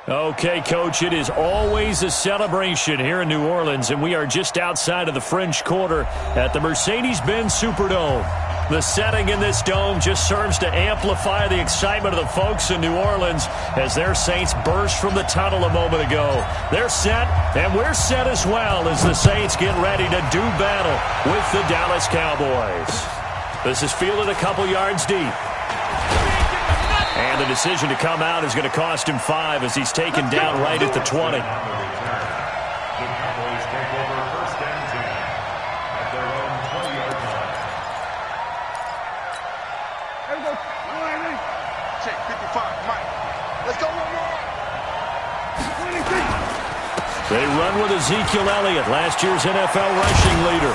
Okay, Coach, it is always a celebration here in New Orleans, and we are just outside of the French Quarter at the Mercedes-Benz Superdome. The setting in this dome just serves to amplify the excitement of the folks in New Orleans as their Saints burst from the tunnel a moment ago. They're set, and we're set as well as the Saints get ready to do battle with the Dallas Cowboys. This is fielded a couple yards deep. And the decision to come out is going to cost him 5 as he's taken down right at the 20. The Cowboys take over first and 10 at their own 20-yard line. There we go. Check 55, Mike. Let's go one more. They run with Ezekiel Elliott, last year's NFL rushing leader.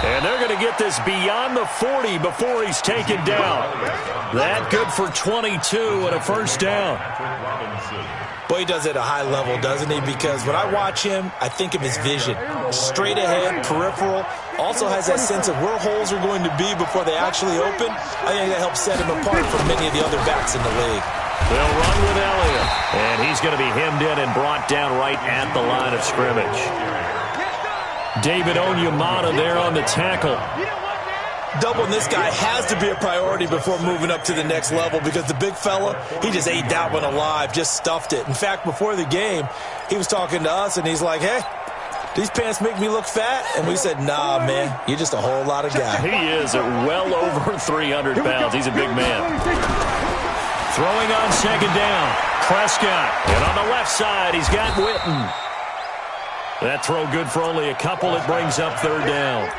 And they're going to get this beyond the 40 before he's taken down. That good for 22 and a first down. Boy, he does it at a high level, doesn't he? Because when I watch him, I think of his vision. Straight ahead, peripheral. Also has that sense of where holes are going to be before they actually open. I think that helps set him apart from many of the other backs in the league. They'll run with Elliott. And he's going to be hemmed in and brought down right at the line of scrimmage. David Onyemata there on the tackle. Doubling this guy has to be a priority before moving up to the next level because the big fella, he just ate that one alive, just stuffed it. In fact, before the game, he was talking to us, and he's like, hey, these pants make me look fat? And we said, nah, man, you're just a whole lot of guy. He is at well over 300 pounds. He's a big man. Throwing on second down, Prescott. And on the left side, he's got Witten. That throw good for only a couple. It brings up third down.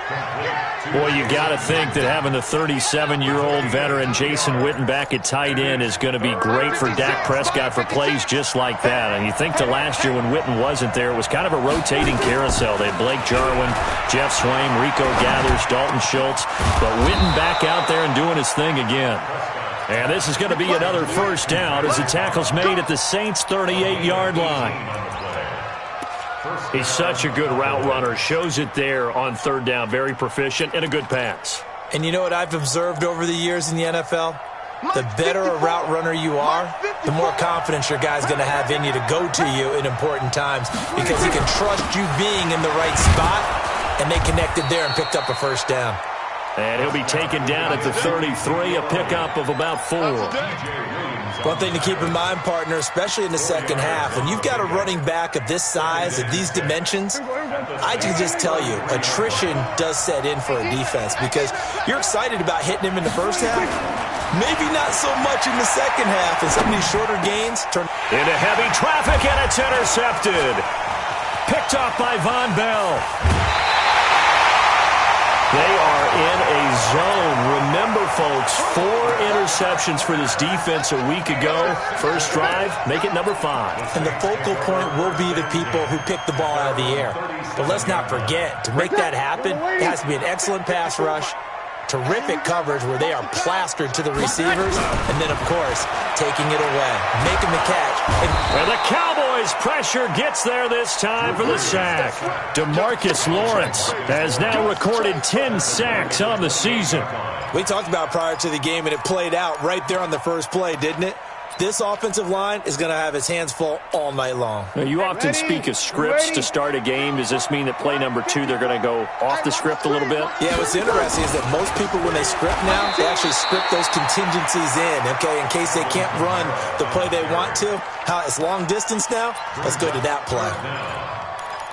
Boy, you got to think that having the 37-year-old veteran Jason Witten back at tight end is going to be great for Dak Prescott for plays just like that. And you think to last year when Witten wasn't there, it was kind of a rotating carousel. They had Blake Jarwin, Jeff Swaim, Rico Gathers, Dalton Schultz. But Witten back out there and doing his thing again. And this is going to be another first down as the tackle's made at the Saints' 38-yard line. He's such a good route runner. Shows it there on third down. Very proficient and a good pass. And you know what I've observed over the years in the NFL? The better a route runner you are, the more confidence your guy's going to have in you to go to you in important times because he can trust you being in the right spot, and they connected there and picked up a first down. And he'll be taken down at the 33, a pickup of about 4. One thing to keep in mind, partner, especially in the second half, when you've got a running back of this size, of these dimensions, I can just tell you, attrition does set in for a defense because you're excited about hitting him in the first half. Maybe not so much in the second half, and some of these shorter gains turn into heavy traffic, and it's intercepted. Picked off by Von Bell. They are in a zone. Remember, folks, 4 interceptions for this defense a week ago. First drive, make it number 5. And the focal point will be the people who pick the ball out of the air. But let's not forget, to make that happen, it has to be an excellent pass rush, terrific coverage where they are plastered to the receivers, and then, of course, taking it away, making the catch. And the Cowboys' pressure gets there this time for the sack. DeMarcus Lawrence has now recorded 10 sacks on the season. We talked about prior to the game, and it played out right there on the first play, didn't it? This offensive line is going to have his hands full all night long. Now, you often speak of scripts to start a game. Does this mean that play number 2, they're going to go off the script a little bit? Yeah, what's interesting is that most people, when they script now, they actually script those contingencies in, okay, in case they can't run the play they want to. How it's long distance now? Let's go to that play.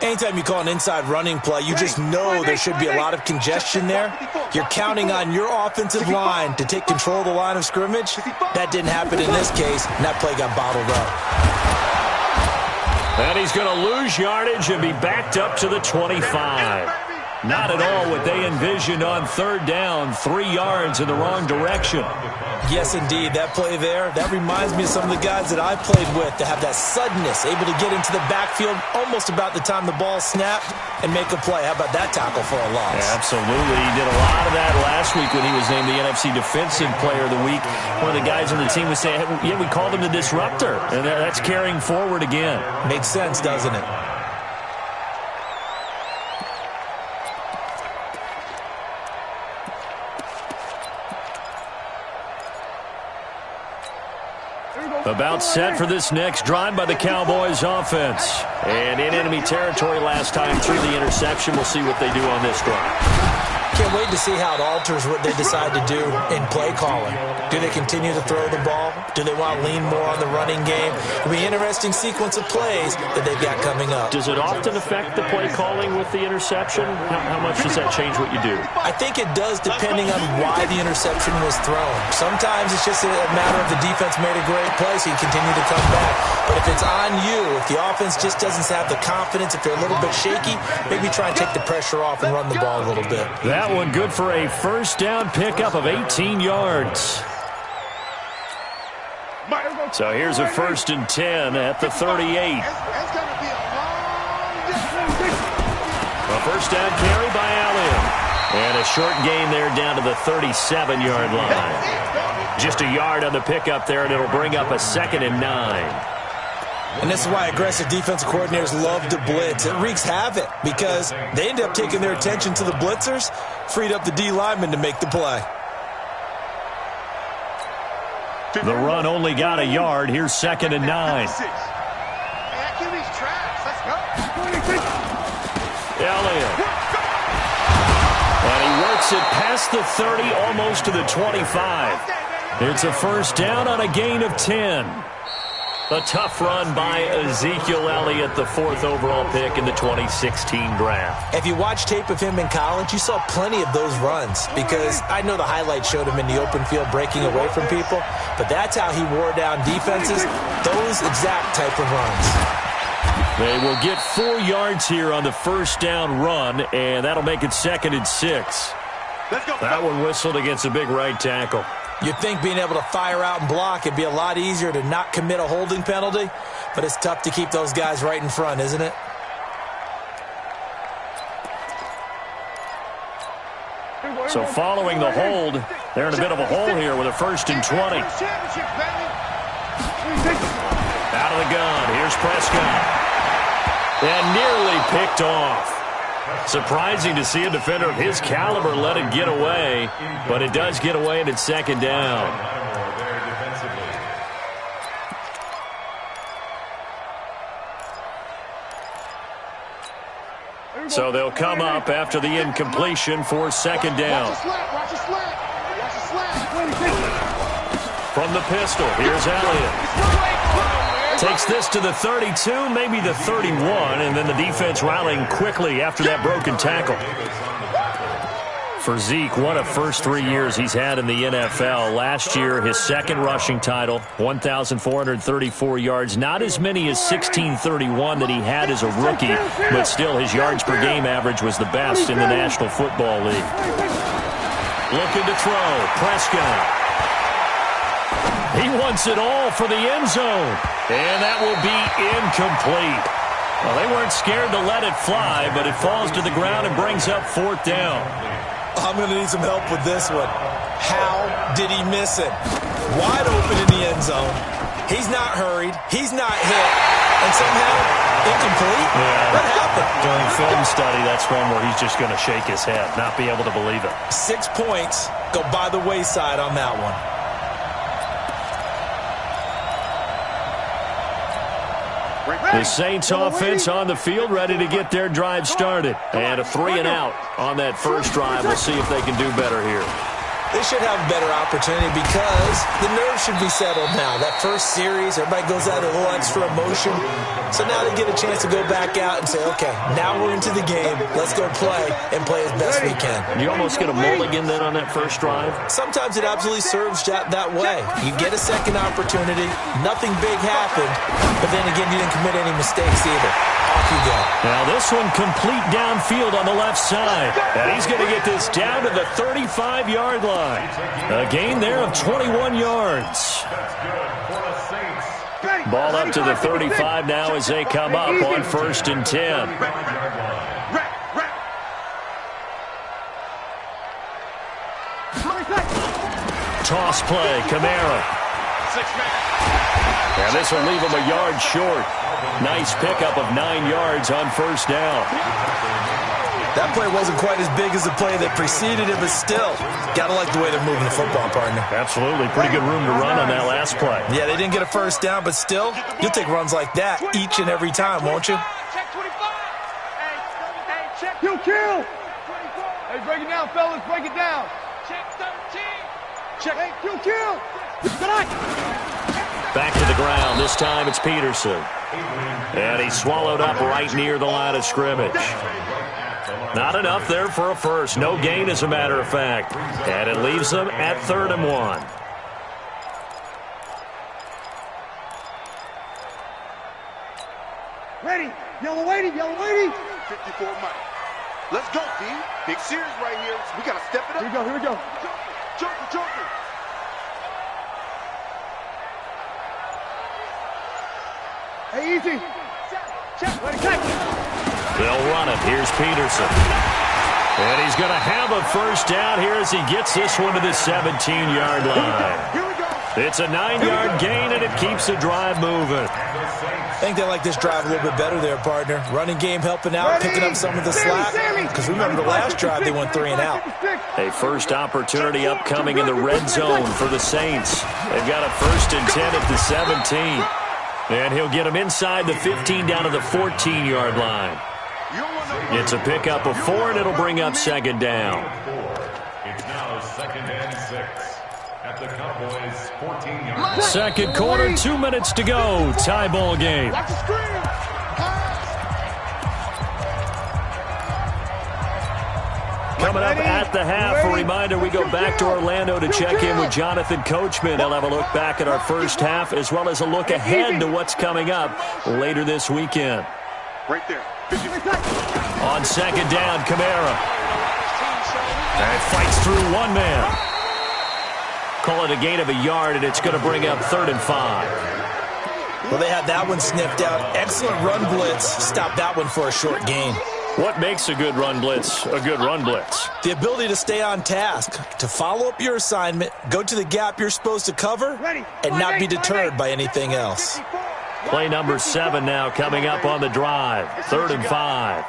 Anytime you call an inside running play, you just know there should be a lot of congestion there. You're counting on your offensive line to take control of the line of scrimmage. That didn't happen in this case, and that play got bottled up. And he's going to lose yardage and be backed up to the 25. Not at all what they envisioned on third down, 3 yards in the wrong direction. Yes, indeed. That play there, that reminds me of some of the guys that I played with to have that suddenness, able to get into the backfield almost about the time the ball snapped and make a play. How about that tackle for a loss? Yeah, absolutely. He did a lot of that last week when he was named the NFC Defensive Player of the Week. One of the guys on the team was saying, yeah, we called him the disruptor. And that's carrying forward again. Makes sense, doesn't it? About set for this next drive by the Cowboys offense. And in enemy territory last time through the interception. We'll see what they do on this drive. Can't wait to see how it alters what they decide to do in play calling. Do they continue to throw the ball? Do they want to lean more on the running game? It'll be an interesting sequence of plays that they've got coming up. Does it often affect the play calling with the interception? How much does that change what you do? I think it does, depending on why the interception was thrown. Sometimes it's just a matter of the defense made a great play, so you continue to come back. But if it's on you, if the offense just doesn't have the confidence, if they're a little bit shaky, maybe try and take the pressure off and run the ball a little bit. That one good for a first down pickup of 18 yards. So here's a 1st and 10 at the 38. A first down carry by Elliott. And a short gain there down to the 37-yard line. Just a yard on the pickup there, and it'll bring up a 2nd and 9. And this is why aggressive defensive coordinators love to blitz. It wreaks havoc because they end up taking their attention to the blitzers, freed up the D lineman to make the play. The run only got a yard. Here's 2nd and 9. Elliott. And he works it past the 30, almost to the 25. It's a first down on a gain of 10. A tough run by Ezekiel Elliott, the 4th overall pick in the 2016 draft. If you watch tape of him in college, you saw plenty of those runs because I know the highlights showed him in the open field breaking away from people, but that's how he wore down defenses, those exact type of runs. They will get 4 yards here on the first down run, and that'll make it 2nd and 6. That one whistled against a big right tackle. You'd think being able to fire out and block, it'd be a lot easier to not commit a holding penalty, but it's tough to keep those guys right in front, isn't it? So following the hold, they're in a bit of a hole here with a 1st and 20. Out of the gun, here's Prescott. And nearly picked off. Surprising to see a defender of his caliber let it get away, but it does get away and it's 2nd down. So they'll come up after the incompletion for 2nd down. From the pistol, here's Elliott. Takes this to the 32, maybe the 31, and then the defense rallying quickly after that broken tackle. For Zeke, what a first 3 years he's had in the NFL. Last year, his 2nd rushing title, 1,434 yards. Not as many as 1,631 that he had as a rookie, but still his yards per game average was the best in the National Football League. Looking to throw, Prescott. He wants it all for the end zone. And that will be incomplete. Well, they weren't scared to let it fly, but it falls to the ground and brings up 4th down. I'm going to need some help with this one. How did he miss it? Wide open in the end zone. He's not hurried. He's not hit. And somehow, incomplete? Yeah. What happened? During film study, that's one where he's just going to shake his head, not be able to believe it. 6 points go by the wayside on that one. The Saints offense on the field, ready to get their drive started. And a 3 and out on that first drive. We'll see if they can do better here. They should have a better opportunity because the nerves should be settled now. That first series, everybody goes out a little extra emotion. So now they get a chance to go back out and say, okay, now we're into the game. Let's go play and play as best we can. You almost get a mulligan then on that first drive? Sometimes it absolutely serves that way. You get a second opportunity. Nothing big happened. But then again, you didn't commit any mistakes either. Off you go. Now this one complete downfield on the left side. And he's going to get this down to the 35-yard line. A gain there of 21 yards. Ball up to the 35 now as they come up on 1st and 10. Toss play, Kamara. And this will leave him a yard short. Nice pickup of 9 yards on 1st down. That play wasn't quite as big as the play that preceded it, but still, got to like the way they're moving the football, partner. Absolutely. Pretty good room to run on that last play. Yeah, they didn't get a first down, but still, you'll take runs like that each and every time, won't you? Check 25. Hey, check. You kill. 25. Hey, break it down, fellas. Break it down. Check 13. Check. Hey, you kill. Back to the ground. This time it's Peterson. And he's swallowed up right near the line of scrimmage. Not enough there for a first. No gain, as a matter of fact. And it leaves them at 3rd and 1. Ready. Yellow lady. Yellow lady. 54 Mike. Let's go, D. Big series right here. We got to step it up. Here we go. Here we go. Joker. Hey, easy. Check. Ready, check. They'll run it. Here's Peterson. And he's going to have a first down here as he gets this one to the 17-yard line. Here we go. It's a 9-yard gain, and it keeps the drive moving. I think they like this drive a little bit better there, partner. Running game helping out, picking up some of the slack. Because remember the last drive, they went 3 and out. A first opportunity upcoming in the red zone for the Saints. They've got a 1st and 10 at the 17. And he'll get him inside the 15 down to the 14-yard line. It's a pickup of 4, and it'll bring up 2nd down. It's now 2nd and 6 at the Cowboys' 14-yard line. Second quarter, 2 minutes to go. Tie ball game. Watch the screen. Coming up at the half, a reminder, we go back to Orlando to check in with Jonathan Coachman. He'll have a look back at our first half as well as a look ahead to what's coming up later this weekend. Right there. On 2nd down, Kamara. And fights through one man. Call it a gain of a yard, and it's going to bring up 3rd and 5. Well, they had that one sniffed out. Excellent run blitz. Stop that one for a short gain. What makes a good run blitz a good run blitz? The ability to stay on task, to follow up your assignment, go to the gap you're supposed to cover, and not be deterred by anything else. Play number 7 now coming up on the drive. 3rd and 5.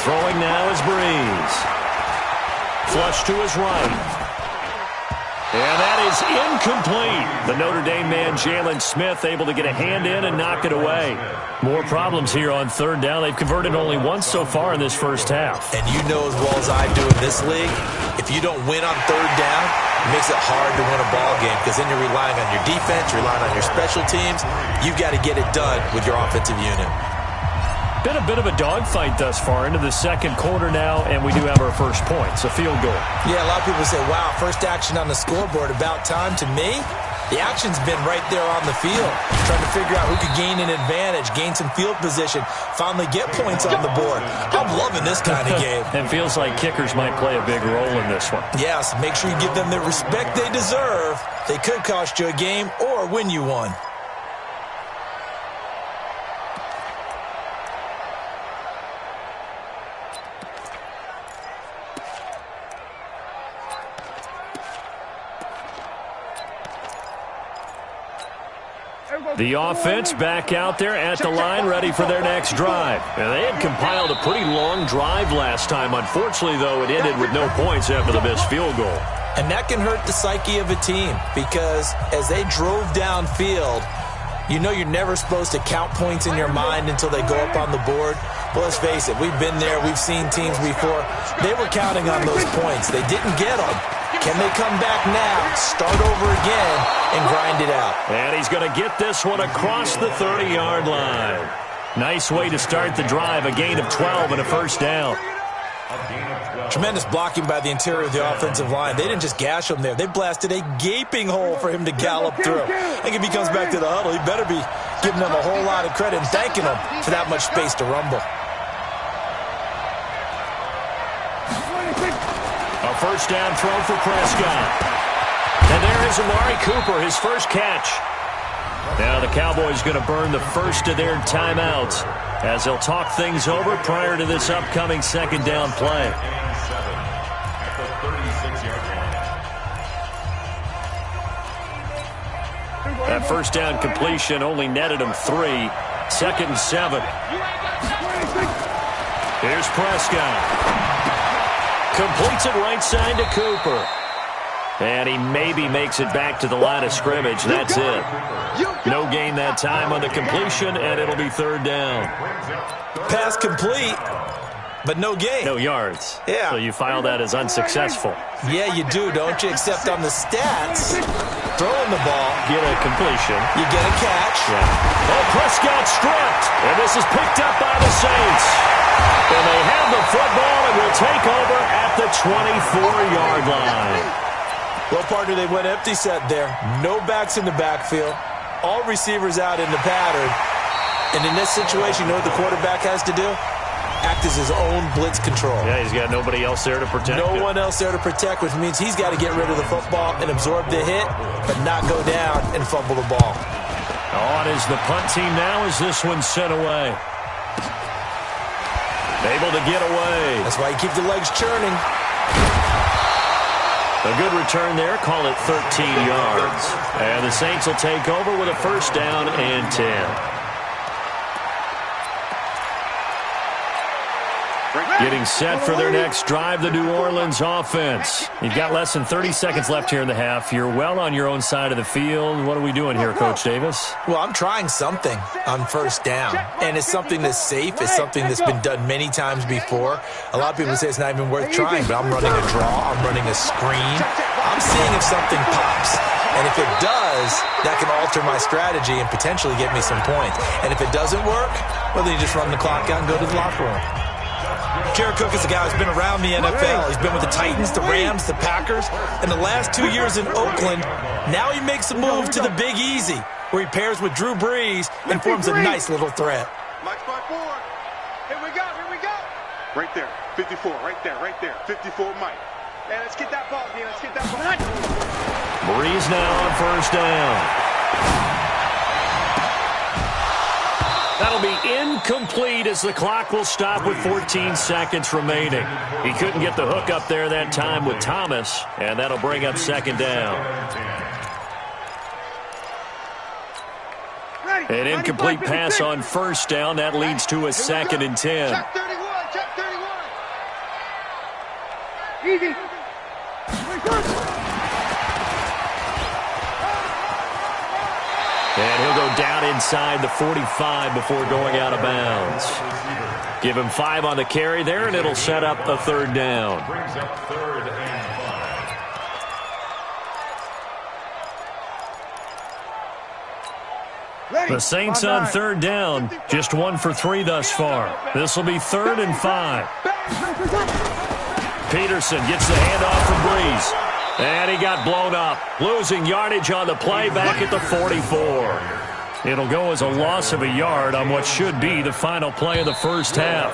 Throwing now is Breeze. Flush to his right. And that is incomplete. The Notre Dame man, Jalen Smith, able to get a hand in and knock it away. More problems here on 3rd down. They've converted only once so far in this first half. And you know as well as I do in this league, if you don't win on 3rd down, it makes it hard to win a ball game because then you're relying on your defense, you're relying on your special teams. You've got to get it done with your offensive unit. Been a bit of a dogfight thus far into the second quarter now, and we do have our first points, a field goal. Yeah, a lot of people say, wow, first action on the scoreboard, about time. To me, the action's been right there on the field, trying to figure out who could gain an advantage, gain some field position, finally get points on the board. I'm loving this kind of game. It feels like kickers might play a big role in this one. Yes, make sure you give them the respect they deserve. They could cost you a game or win you one. The offense back out there at the line, ready for their next drive. And they had compiled a pretty long drive last time. Unfortunately, though, it ended with no points after the missed field goal. And that can hurt the psyche of a team because as they drove downfield, you know you're never supposed to count points in your mind until they go up on the board. Well, let's face it, we've been there. We've seen teams before. They were counting on those points. They didn't get them. Can they come back now, start over again, and grind it out? And he's going to get this one across the 30-yard line. Nice way to start the drive, a gain of 12 and a first down. Tremendous blocking by the interior of the offensive line. They didn't just gash him there. They blasted a gaping hole for him to gallop through. I think if he comes back to the huddle, he better be giving them a whole lot of credit and thanking them for that much space to rumble. A first down throw for Prescott. And there is Amari Cooper, his first catch. Now the Cowboys going to burn the first of their timeouts as they'll talk things over prior to this upcoming second down play. That first down completion only netted him 3. 2nd and 7. Here's Prescott. Completes it right side to Cooper. And he maybe makes it back to the line of scrimmage. That's it. No gain that time on the completion, and it'll be 3rd down. Pass complete, but no gain. No yards. Yeah. So you file that as unsuccessful. Yeah, you do, don't you? Except on the stats, throwing the ball, Get a completion. you get a catch. Yeah. Oh, Prescott stripped. And this is picked up by the Saints. And they have the football and will take over at the 24-yard line. Well, partner, they went empty set there. No backs in the backfield. All receivers out in the pattern. And in this situation, you know what the quarterback has to do? Act as his own blitz control. Yeah, he's got nobody else there to protect him. No one else there to protect, which means he's got to get rid of the football and absorb the hit, but not go down and fumble the ball. On is the punt team now as this one's sent away. Able to get away. That's why you keep the legs churning. A good return there. Call it 13 yards. And the Saints will take over with a 1st down and 10. Getting set for their next drive, the New Orleans offense. You've got less than 30 seconds left here in the half. You're well on your own side of the field. What are we doing here, Coach Davis? Well, I'm trying something on 1st down, and it's something that's safe. It's something that's been done many times before. A lot of people say it's not even worth trying, but I'm running a draw. I'm running a screen. I'm seeing if something pops. And if it does, that can alter my strategy and potentially get me some points. And if it doesn't work, well, then you just run the clock out and go to the locker room. Jared Cook is a guy who's been around the NFL. He's been with the Titans, the Rams, the Packers, and the last 2 years in Oakland. Now he makes a move to the Big Easy, where he pairs with Drew Brees and forms a nice little threat. Mike spot forward. Here we go, here we go. Right there, 54, right there, 54 Mike. Hey, let's get that ball, D. Let's get that ball. Brees now on 1st down. That'll be incomplete as the clock will stop with 14 seconds remaining. He couldn't get the hook up there that time with Thomas, and that'll bring up 2nd down. An incomplete pass on 1st down. That leads to a 2nd and 10. Check 31, Easy. And he'll go down inside the 45 before going out of bounds. Give him 5 on the carry there, and it'll set up a 3rd down. Brings up 3rd and 5. The Saints on 3rd down, just 1 for 3 thus far. This will be 3rd and 5. Peterson gets the handoff from Brees. And he got blown up, losing yardage on the play back at the 44. It'll go as a loss of a yard on what should be the final play of the 1st half.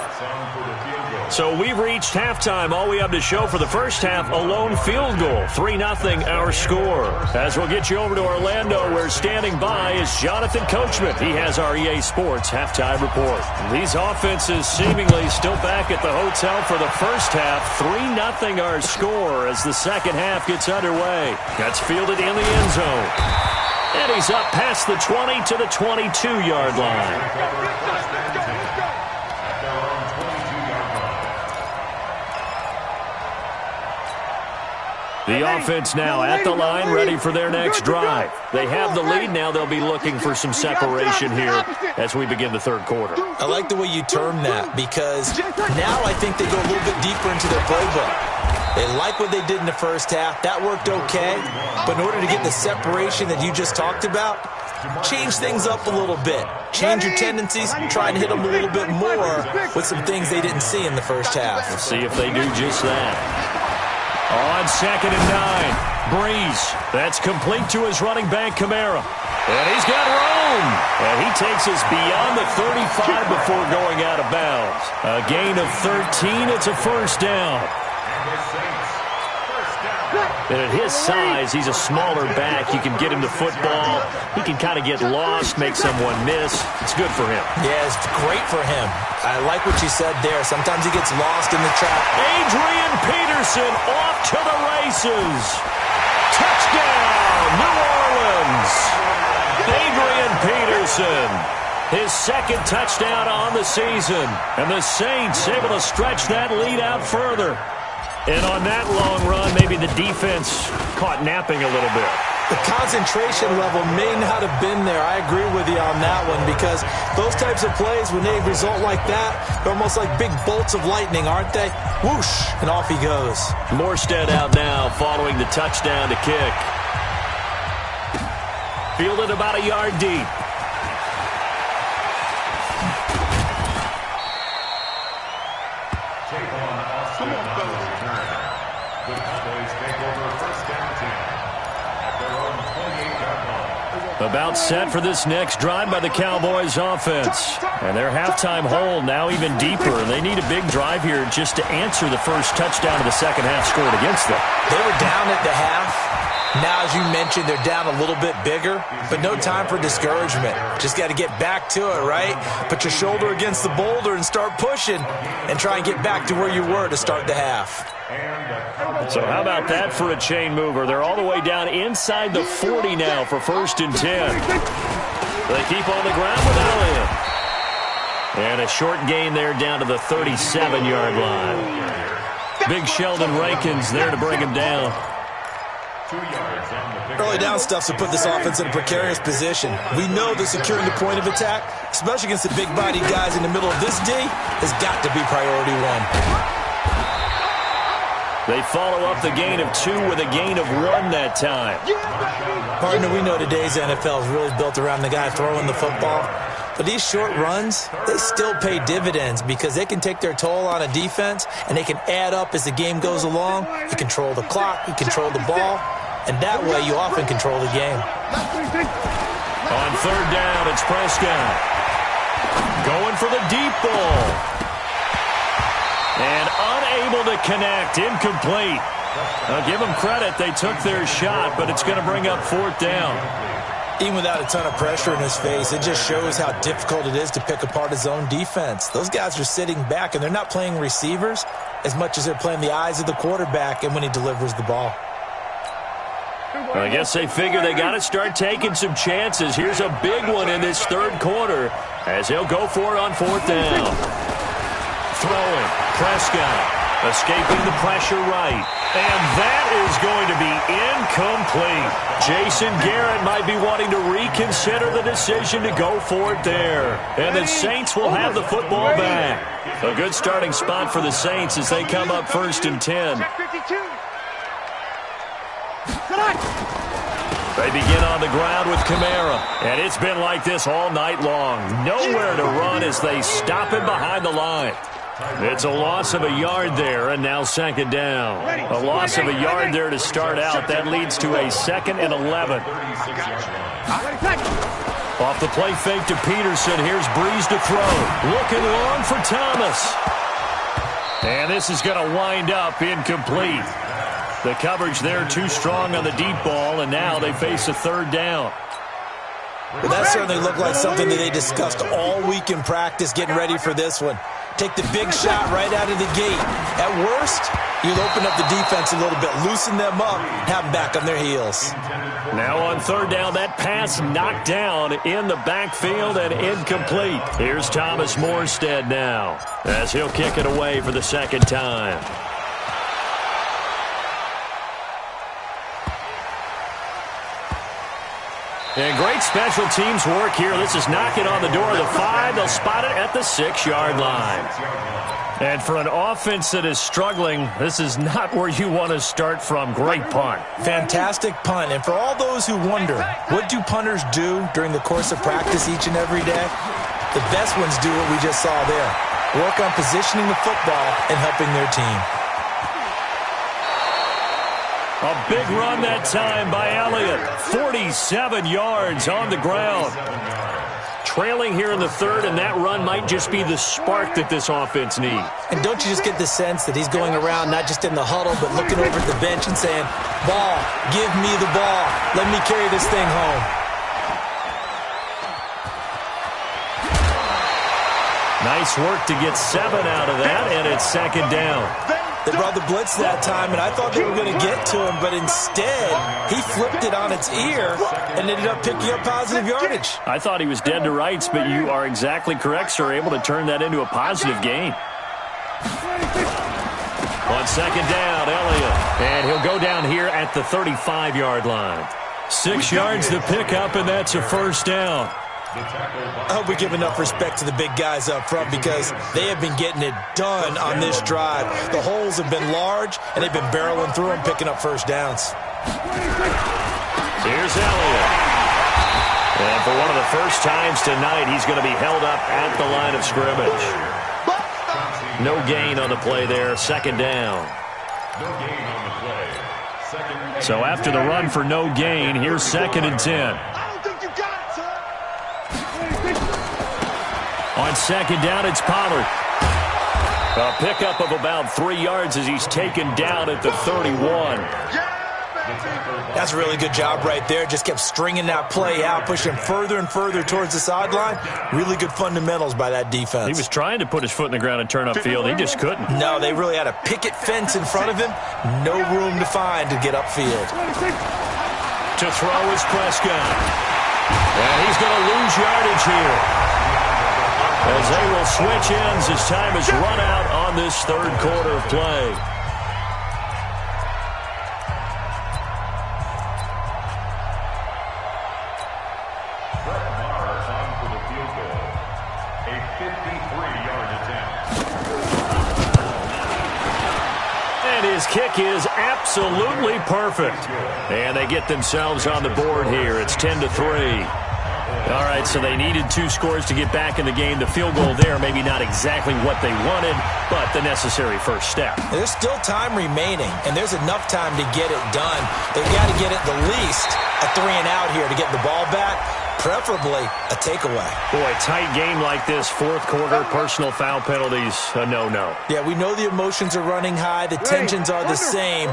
So we've reached halftime. All we have to show for the 1st half, a lone field goal. 3-0 our score. As we'll get you over to Orlando, where standing by is Jonathan Coachman. He has our EA Sports halftime report. These offenses seemingly still back at the hotel for the 1st half. 3-0 our score as the 2nd half gets underway. That's fielded in the end zone. And he's up past the 20 to the 22-yard line. The offense now at the line, ready for their next drive. They have the lead. Now they'll be looking for some separation here as we begin the 3rd quarter. I like the way you term that, because now I think they go a little bit deeper into their playbook. They like what they did in the 1st half. That worked okay. But in order to get the separation that you just talked about, change things up a little bit. Change your tendencies. Try and hit them a little bit more with some things they didn't see in the 1st half. We'll see if they do just that. On 2nd and 9, Brees. That's complete to his running back, Kamara. And he's got room. And he takes us beyond the 35 before going out of bounds. A gain of 13. It's a 1st down. And at his size, he's a smaller back. You can get him the football. He can kind of get lost, make someone miss. It's good for him. Yeah, it's great for him. I like what you said there. Sometimes he gets lost in the trap. Adrian Peterson off to the races. Touchdown, New Orleans. Adrian Peterson. His second touchdown on the season. And the Saints able to stretch that lead out further. And on that long run, maybe the defense caught napping a little bit. The concentration level may not have been there. I agree with you on that one, because those types of plays, when they result like that, they're almost like big bolts of lightning, aren't they? Whoosh, and off he goes. Morstead out now following the touchdown to kick. Fielded about a yard deep. About set for this next drive by the Cowboys offense. And their halftime hole now even deeper. They need a big drive here just to answer the first touchdown of the second half scored against them. They were down at the half. Now, as you mentioned, they're down a little bit bigger, but no time for discouragement. Just got to get back to it, right? Put your shoulder against the boulder and start pushing and try and get back to where you were to start the half. So how about that for a chain mover? They're all the way down inside the 40 now for 1st and 10. They keep on the ground with Elliott. And a short gain there down to the 37-yard line. Big Sheldon Rankins there to bring him down. Early down stuff to put this offense in a precarious position. We know that securing the point of attack, especially against the big-bodied guys in the middle of this D, has got to be priority one. They follow up the gain of 2 with a gain of 1 that time. Partner, we know today's NFL is really built around the guy throwing the football. But these short runs, they still pay dividends because they can take their toll on a defense and they can add up as the game goes along. You control the clock, you control the ball, and that way you often control the game. On 3rd down, it's Prescott. Going for the deep ball. And unable to connect, incomplete. I'll give them credit, they took their shot, but it's going to bring up 4th down. Even without a ton of pressure in his face, it just shows how difficult it is to pick apart his own defense. Those guys are sitting back, and they're not playing receivers as much as they're playing the eyes of the quarterback and when he delivers the ball. Well, I guess they figure they got to start taking some chances. Here's a big one in this 3rd quarter as he'll go for it on 4th down. Throwing, Prescott escaping the pressure right. And that is going to be incomplete. Jason Garrett might be wanting to reconsider the decision to go for it there. And the Saints will have the football back. A good starting spot for the Saints as they come up 1st and 10. They begin on the ground with Kamara. And it's been like this all night long. Nowhere to run as they stop him behind the line. It's a loss of a yard there, and now 2nd down. A loss of a yard there to start out. That leads to a 2nd and 11. Off the play fake to Peterson. Here's Breeze to throw. Looking long for Thomas. And this is going to wind up incomplete. The coverage there too strong on the deep ball, and now they face a 3rd down. Well, that certainly looked like something that they discussed all week in practice getting ready for this one. Take the big shot right out of the gate. At worst, you'll open up the defense a little bit, loosen them up, have them back on their heels. Now on 3rd down, that pass knocked down in the backfield and incomplete. Here's Thomas Morstead now as he'll kick it away for the 2nd time. And great special teams work here. This is knocking on the door of the 5. They'll spot it at the 6-yard line. And for an offense that is struggling, this is not where you want to start from. Great punt. Fantastic punt. And for all those who wonder, what do punters do during the course of practice each and every day? The best ones do what we just saw there. Work on positioning the football and helping their team. A big run that time by Elliott. 47 yards on the ground. Trailing here in the 3rd, and that run might just be the spark that this offense needs. And don't you just get the sense that he's going around not just in the huddle, but looking over at the bench and saying, ball, give me the ball. Let me carry this thing home. Nice work to get 7 out of that, and it's 2nd down. They brought the blitz that time, and I thought they were going to get to him, but instead, he flipped it on its ear and ended up picking up positive yardage. I thought he was dead to rights, but you are exactly correct, sir. Able to turn that into a positive gain. On second down, Elliott. And he'll go down here at the 35-yard line. 6 yards to pick up, and that's a first down. I hope we give enough respect to the big guys up front because they have been getting it done on this drive. The holes have been large, and they've been barreling through them, picking up first downs. Here's Elliott. And for one of the first times tonight, he's going to be held up at the line of scrimmage. No gain on the play there, second down. No gain on the play. Second down. So after the run for no gain, here's 2nd and 10. On second down, it's Pollard. A pickup of about 3 yards as he's taken down at the 31. That's a really good job right there. Just kept stringing that play out, pushing further and further towards the sideline. Really good fundamentals by that defense. He was trying to put his foot in the ground and turn upfield. He just couldn't. No, they really had a picket fence in front of him. No room to find to get upfield. To throw is Prescott. And he's going to lose yardage here, as they will switch ends as time is run out on this third quarter of play. On for the field goal. A 53-yard attempt. And his kick is absolutely perfect. And they get themselves on the board here. It's 10-3. All right, so they needed 2 scores to get back in the game. The field goal there, maybe not exactly what they wanted, but the necessary first step. There's still time remaining, and there's enough time to get it done. They've got to get at the least a 3-and-out here to get the ball back, preferably a takeaway. Boy, tight game like this, fourth quarter, personal foul penalties, a no-no. Yeah, we know the emotions are running high. The tensions are the same.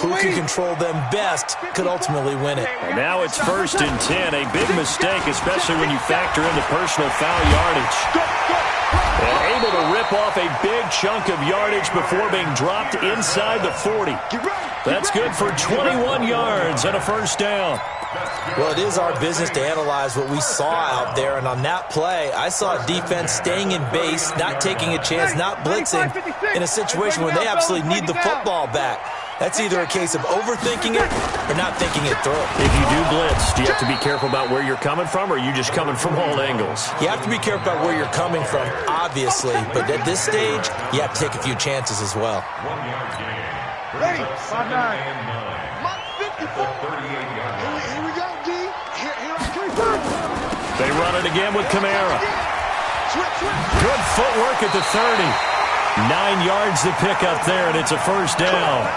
Who can control them best could ultimately win it. And now it's 1st and 10, a big mistake, especially when you factor in the personal foul yardage. And able to rip off a big chunk of yardage before being dropped inside the 40. That's good for 21 yards and a first down. Well, it is our business to analyze what we saw out there, and on that play, I saw defense staying in base, not taking a chance, not blitzing in a situation where they absolutely need the football back. That's either a case of overthinking it or not thinking it through. If you do blitz, do you have to be careful about where you're coming from, or are you just coming from all angles? You have to be careful about where you're coming from, obviously, but at this stage, you have to take a few chances as well. 1-yard gain. Ready? 2nd and 9. Mark 54. 38-yard line. Here we go, D. Here I come. They run it again with Kamara. Switch. Good footwork at the 30. 9 yards to pick up there, and it's a first down.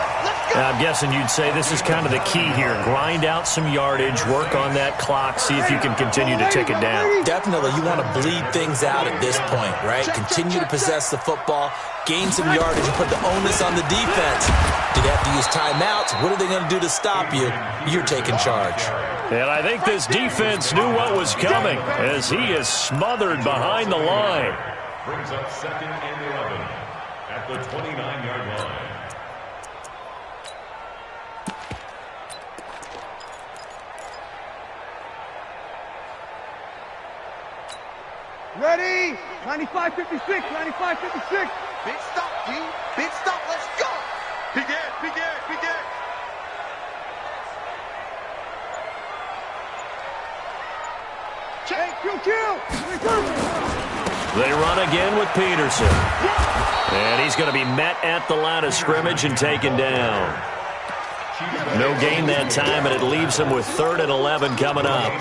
Now, I'm guessing you'd say this is kind of the key here. Grind out some yardage, work on that clock, see if you can continue to tick it down. Definitely, you want to bleed things out at this point, right? Continue to possess the football, gain some yardage, and put the onus on the defense. Do they have to use timeouts? What are they going to do to stop you? You're taking charge. And I think this defense knew what was coming as he is smothered behind the line. Brings up 2nd and 11 at the 29-yard line. Ready? 95-56. Big stop, D. Big stop. Let's go. Begin. Check. Kill. They run again with Peterson. And he's going to be met at the line of scrimmage and taken down. No gain that time, and it leaves him with 3rd and 11 coming up.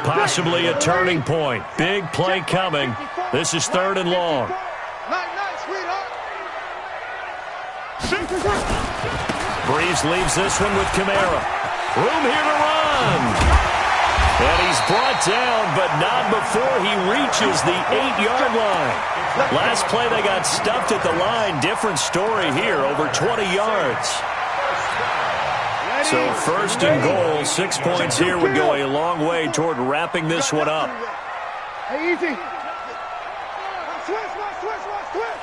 Possibly a turning point. Big play coming. This is 3rd and long. Nice, sweetheart. Breeze leaves this one with Kamara. Room here to run. And he's brought down, but not before he reaches the 8-yard line. Last play, they got stuffed at the line. Different story here, over 20 yards. So 1st and goal, 6 points here would go a long way toward wrapping this one up. Hey, easy. Switch.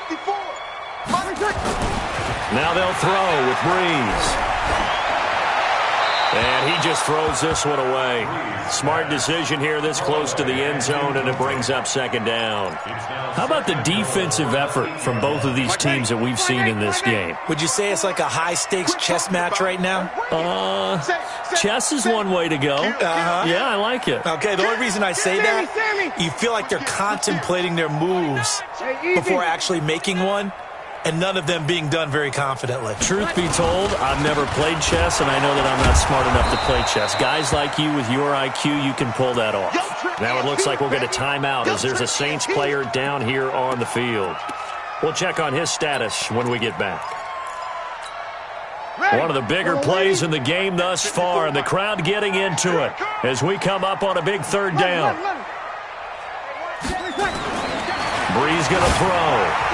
54. Now they'll throw with Breeze. And he just throws this one away. Smart decision here this close to the end zone, and it brings up second down. How about the defensive effort from both of these teams that we've seen in this game? Would you say it's like a high-stakes chess match right now? Chess is one way to go. Yeah, I like it. Okay, the only reason I say that, you feel like they're contemplating their moves before actually making one, and none of them being done very confidently. Truth be told, I've never played chess, and I know that I'm not smart enough to play chess. Guys like you with your IQ, you can pull that off. Now it looks like we'll get a timeout as there's a Saints player down here on the field. We'll check on his status when we get back. One of the bigger plays in the game thus far, and the crowd getting into it as we come up on a big third down. Breeze going to throw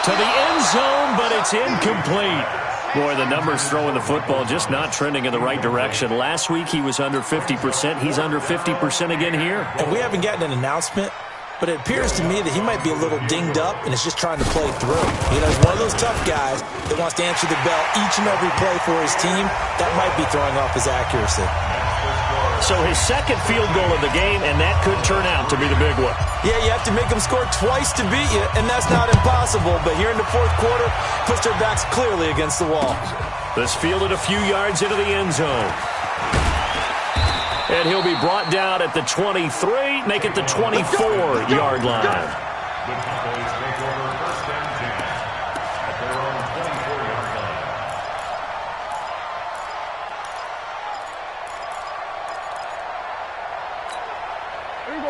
to the end zone, but it's incomplete. Boy, the numbers throwing the football just not trending in the right direction. Last week he was under 50%. He's under 50% again here. And we haven't gotten an announcement, but it appears to me that he might be a little dinged up and is just trying to play through. You know, he's one of those tough guys that wants to answer the bell each and every play for his team. That might be throwing off his accuracy. So his second field goal of the game, and that could turn out to be the big one. Yeah, you have to make them score twice to beat you, and that's not impossible. But here in the fourth quarter, puts their backs clearly against the wall. This fielded a few yards into the end zone. And he'll be brought down at the 23, make it the 24-yard line. The Cowboys take over first and 10 at their own 24-yard line.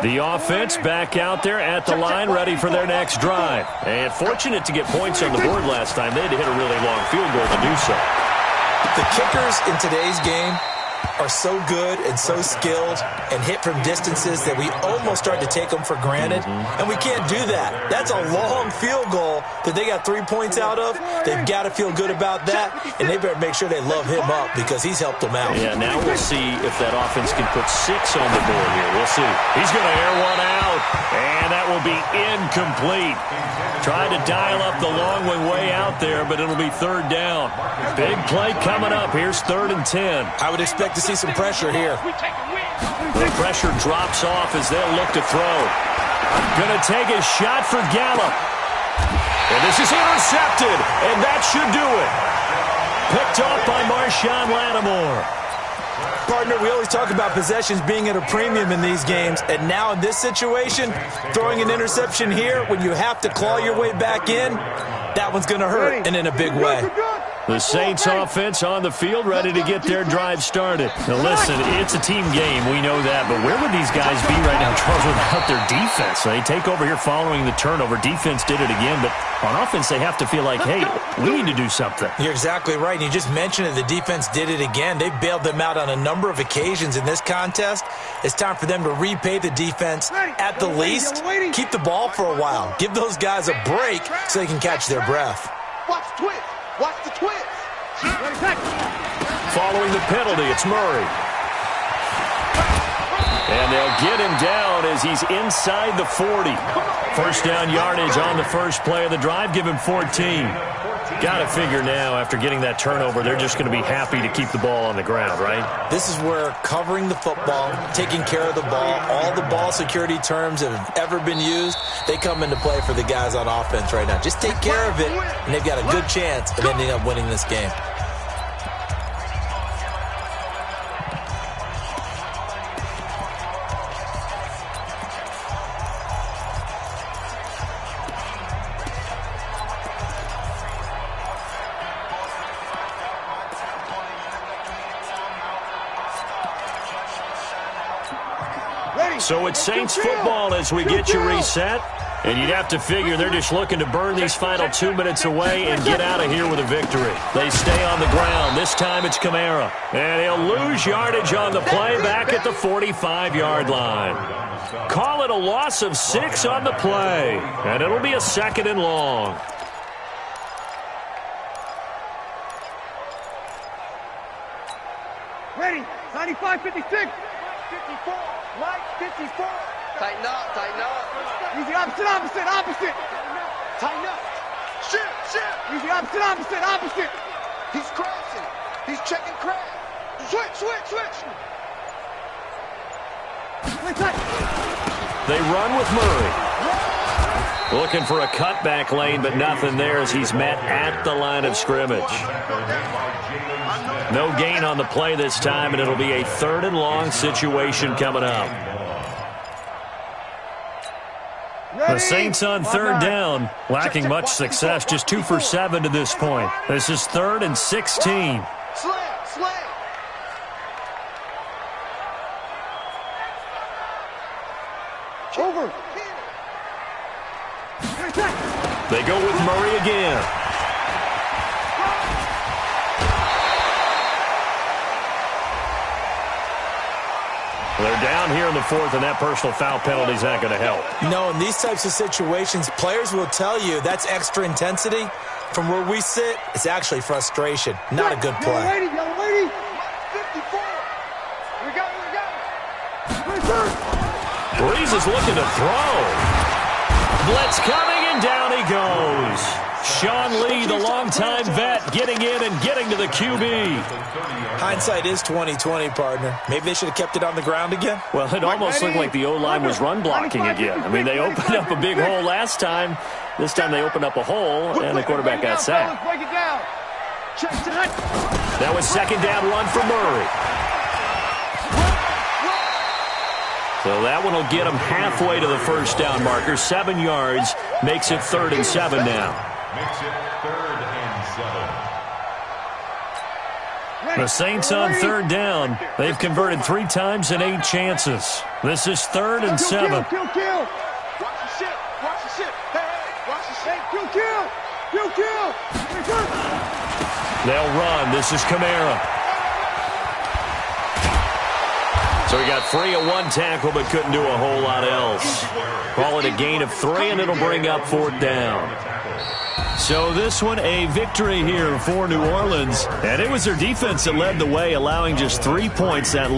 The offense back out there at the line, ready for their next drive. And fortunate to get points on the board last time. They had to hit a really long field goal to do so. The kickers in today's game are so good and so skilled and hit from distances that we almost start to take them for granted. And we can't do that. That's a long field goal that they got 3 points out of. They've got to feel good about that, and they better make sure they love him up because he's helped them out. Yeah, now we'll see if that offense can put 6 on the board here. We'll see. He's going to air one out, and that will be incomplete. Tried to dial up the long one way out there, but it'll be third down. Big play coming up. Here's 3rd and 10. I would expect to see some pressure here. The pressure drops off as they'll look to throw. Going to take a shot for Gallup. And this is intercepted, and that should do it. Picked off by Marshawn Lattimore. Partner, we always talk about possessions being at a premium in these games, and now in this situation, throwing an interception here when you have to claw your way back in, that one's going to hurt, and in a big way. The Saints offense on the field, ready to get their drive started. Now listen, it's a team game, we know that, but where would these guys be right now, Charles, without their defense? They take over here following the turnover. Defense did it again, but on offense they have to feel like, hey, we need to do something. You're exactly right. You just mentioned it. The defense did it again. They bailed them out on a number of occasions in this contest. It's time for them to repay the defense at the least. Keep the ball for a while. Give those guys a break so they can catch their breath. Watch the twist. Watch the twist. Following the penalty, it's Murray. And they'll get him down as he's inside the 40. First down yardage on the first play of the drive. Give him 14. Got to figure now, after getting that turnover, they're just going to be happy to keep the ball on the ground, right? This is where covering the football, taking care of the ball, all the ball security terms that have ever been used, they come into play for the guys on offense right now. Just take care of it, and they've got a good chance of ending up winning this game. So it's Saints football as we get you reset. And you'd have to figure they're just looking to burn these final 2 minutes away and get out of here with a victory. They stay on the ground. This time it's Kamara. And he'll lose yardage on the play back at the 45-yard line. Call it a loss of 6 on the play. And it'll be a 2nd and long. Ready. 95, 56. 54. Mike, 54. Tighten up, tighten up. Easy, opposite. Tighten up. Shift. Easy, opposite. He's crossing. He's checking crash. Switch. They run with Murray. Looking for a cutback lane, but nothing there as he's met at the line of scrimmage. No gain on the play this time, and it'll be a 3rd and long situation coming up. The Saints on 3rd down, lacking much success, just 2 for 7 to this point. This is 3rd and 16. Slam. Over. They go with Murray again. They're down here in the 4th, and that personal foul penalty is not going to help. No, in these types of situations, players will tell you that's extra intensity. From where we sit, it's actually frustration. Not a good play. Young lady. 54. We got Breeze is looking to throw. Blitz coming, and down he goes. Sean Lee, the longtime vet, getting in and getting to the QB. Hindsight is 20/20, partner. Maybe they should have kept it on the ground again. Well, it almost looked like the O-line was run blocking again. I mean, they opened up a big hole last time. This time they opened up a hole, and the quarterback got sacked. Break it down. That was 2nd down run for Murray. So that one will get him halfway to the 1st down marker. 7 yards, makes it 3rd and 7 now. Makes it 3rd and 7. The Saints on 3rd down. They've converted 3 times in 8 chances. This is 3rd and 7. Kill. Watch the shit. Hey, watch the shit. Kill. They'll run. This is Kamara. So he got free of 1 tackle, but couldn't do a whole lot else. Call it a gain of 3, and it'll bring up 4th down. So this one, a victory here for New Orleans. And it was their defense that led the way, allowing just 3 points. That